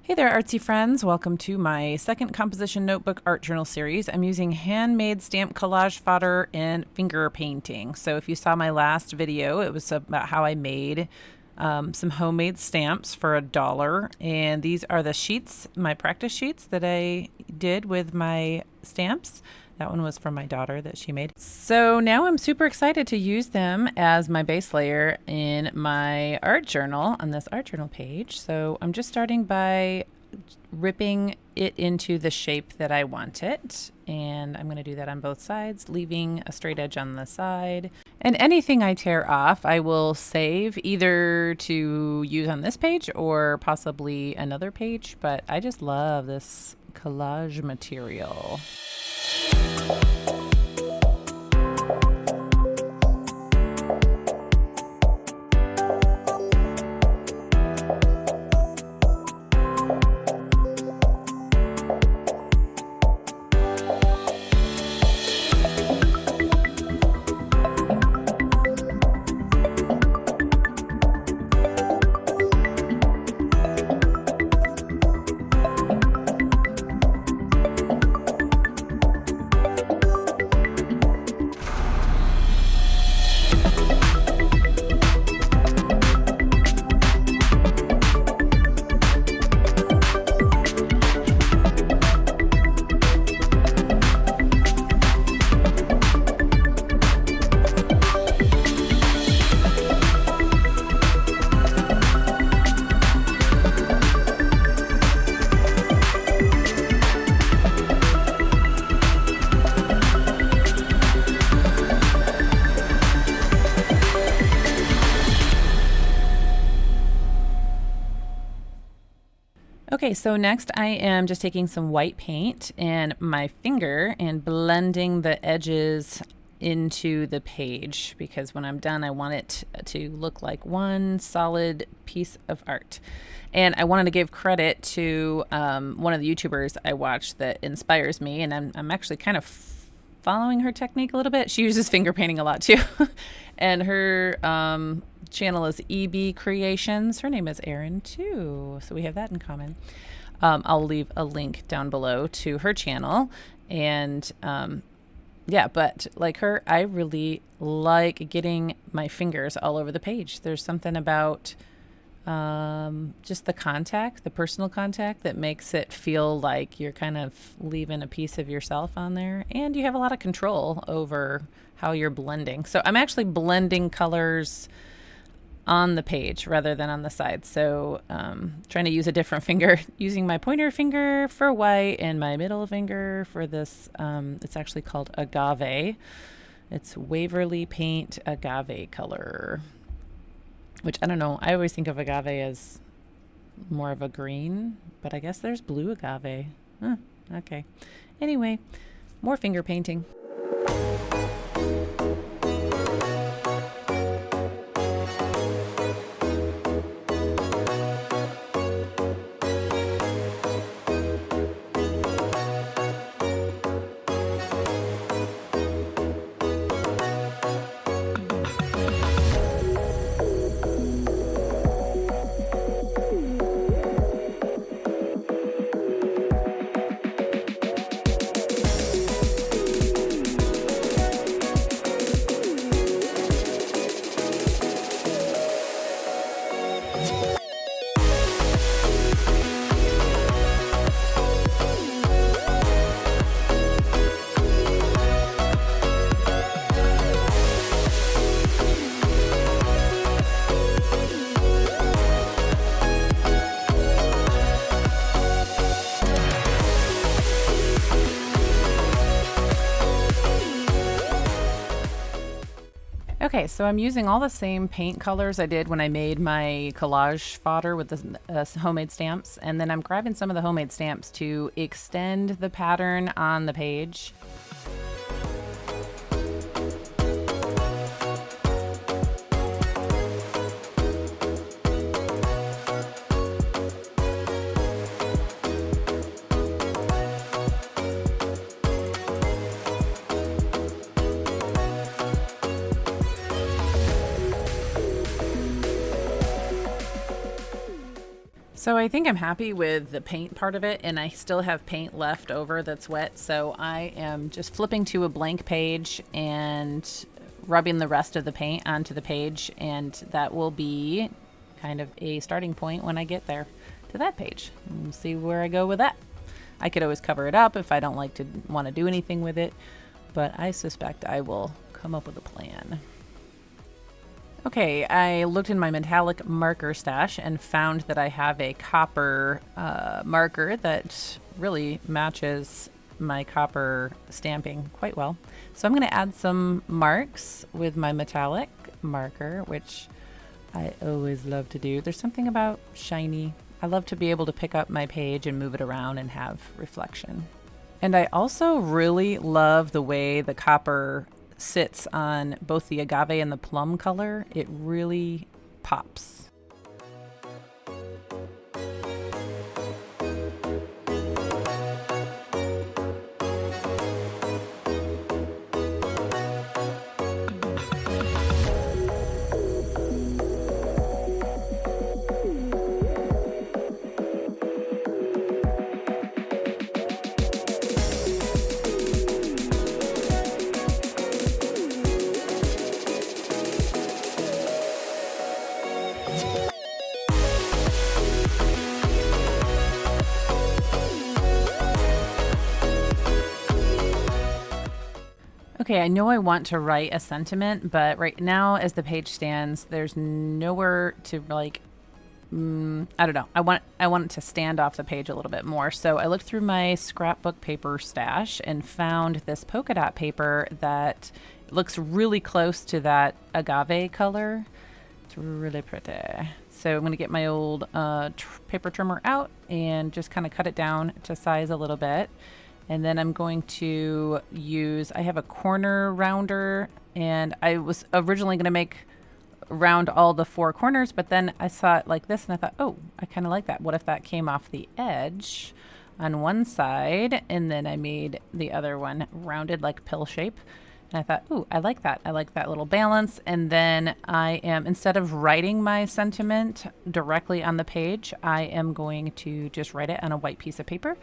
Hey there, artsy friends. Welcome to my second composition notebook art journal series. I'm using handmade stamp collage fodder and finger painting. So if you saw my last video, it was about how I made some homemade stamps for $1. And these are the sheets, my practice sheets that I did with my stamps. That one was from my daughter that she made. So now I'm super excited to use them as my base layer in my art journal on this art journal page. So I'm just starting by ripping it into the shape that I want it. And I'm going to do that on both sides, leaving a straight edge on the side. And anything I tear off, I will save either to use on this page or possibly another page. But I just love this collage material. Okay, so next I am just taking some white paint and my finger and blending the edges into the page, because when I'm done I want it to look like one solid piece of art. And I wanted to give credit to one of the YouTubers I watch that inspires me, and I'm actually kind of following her technique a little bit. She uses finger painting a lot too. And her channel is EB Creations. Her name is Erin too, so we have that in common. I'll leave a link down below to her channel. And yeah, but like her, I really like getting my fingers all over the page. There's something about just the contact, the personal contact, that makes it feel like you're kind of leaving a piece of yourself on there, and you have a lot of control over how you're blending. So I'm actually blending colors on the page rather than on the side. So trying to use a different finger, using my pointer finger for white and my middle finger for this. It's actually called agave. It's Waverly paint agave color, which I don't know. I always think of agave as more of a green, but I guess there's blue agave. Okay. Anyway, more finger painting. Okay, so I'm using all the same paint colors I did when I made my collage fodder with the homemade stamps, and then I'm grabbing some of the homemade stamps to extend the pattern on the page. So I think I'm happy with the paint part of it, and I still have paint left over that's wet. So I am just flipping to a blank page and rubbing the rest of the paint onto the page, and that will be kind of a starting point when I get there to that page. We'll see where I go with that. I could always cover it up if I don't want to do anything with it, but I suspect I will come up with a plan. Okay, I looked in my metallic marker stash and found that I have a copper marker that really matches my copper stamping quite well. So I'm going to add some marks with my metallic marker, which I always love to do. There's something about shiny. I love to be able to pick up my page and move it around and have reflection. And I also really love the way the copper sits on both the agave and the plum color. It really pops. Okay, I know I want to write a sentiment, but right now as the page stands, there's nowhere to like, I don't know. I want it to stand off the page a little bit more. So I looked through my scrapbook paper stash and found this polka dot paper that looks really close to that agave color. It's really pretty. So I'm going to get my old paper trimmer out and just kind of cut it down to size a little bit. And then I'm going to I have a corner rounder, and I was originally going to round all the 4 corners, but then I saw it like this and I thought, oh, I kind of like that. What if that came off the edge on one side, and then I made the other one rounded like pill shape. And I thought, ooh, I like that. I like that little balance. And then instead of writing my sentiment directly on the page, I am going to just write it on a white piece of paper.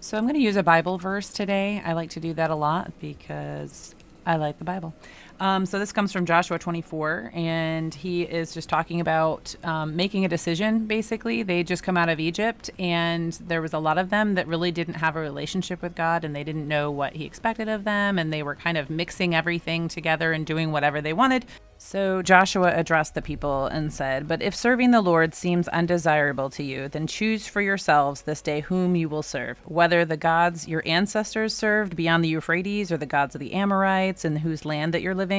So I'm going to use a Bible verse today. I like to do that a lot because I like the Bible. So this comes from Joshua 24, and he is just talking about making a decision, basically. They just come out of Egypt, and there was a lot of them that really didn't have a relationship with God, and they didn't know what he expected of them, and they were kind of mixing everything together and doing whatever they wanted. So Joshua addressed the people and said, "But if serving the Lord seems undesirable to you, then choose for yourselves this day whom you will serve, whether the gods your ancestors served beyond the Euphrates or the gods of the Amorites in whose land that you're living.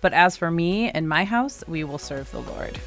But as for me and my house, we will serve the Lord."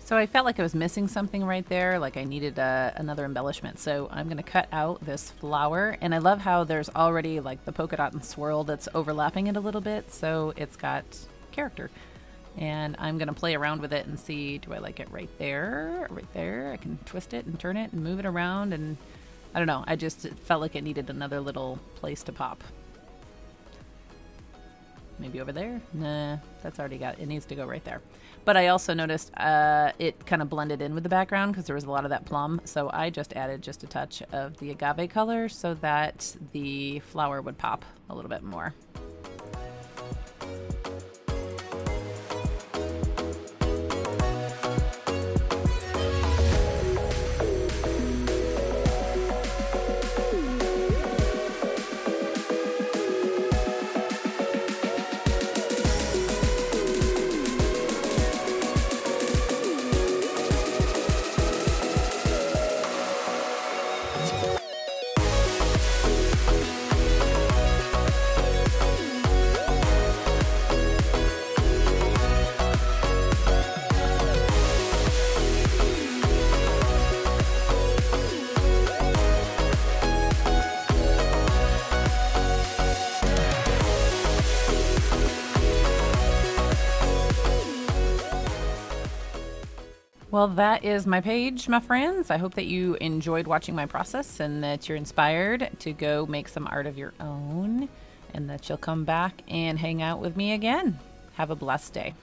So I felt like I was missing something right there, like I needed another embellishment. So I'm going to cut out this flower, and I love how there's already like the polka dot and swirl that's overlapping it a little bit, so it's got character. And I'm going to play around with it and see, do I like it right there? Right there. I can twist it and turn it and move it around, and I don't know. I just felt like it needed another little place to pop. Maybe over there? Nah, that's already got, it needs to go right there. But I also noticed it kind of blended in with the background because there was a lot of that plum. So I just added just a touch of the agave color so that the flower would pop a little bit more. Well, that is my page, my friends. I hope that you enjoyed watching my process and that you're inspired to go make some art of your own and that you'll come back and hang out with me again. Have a blessed day.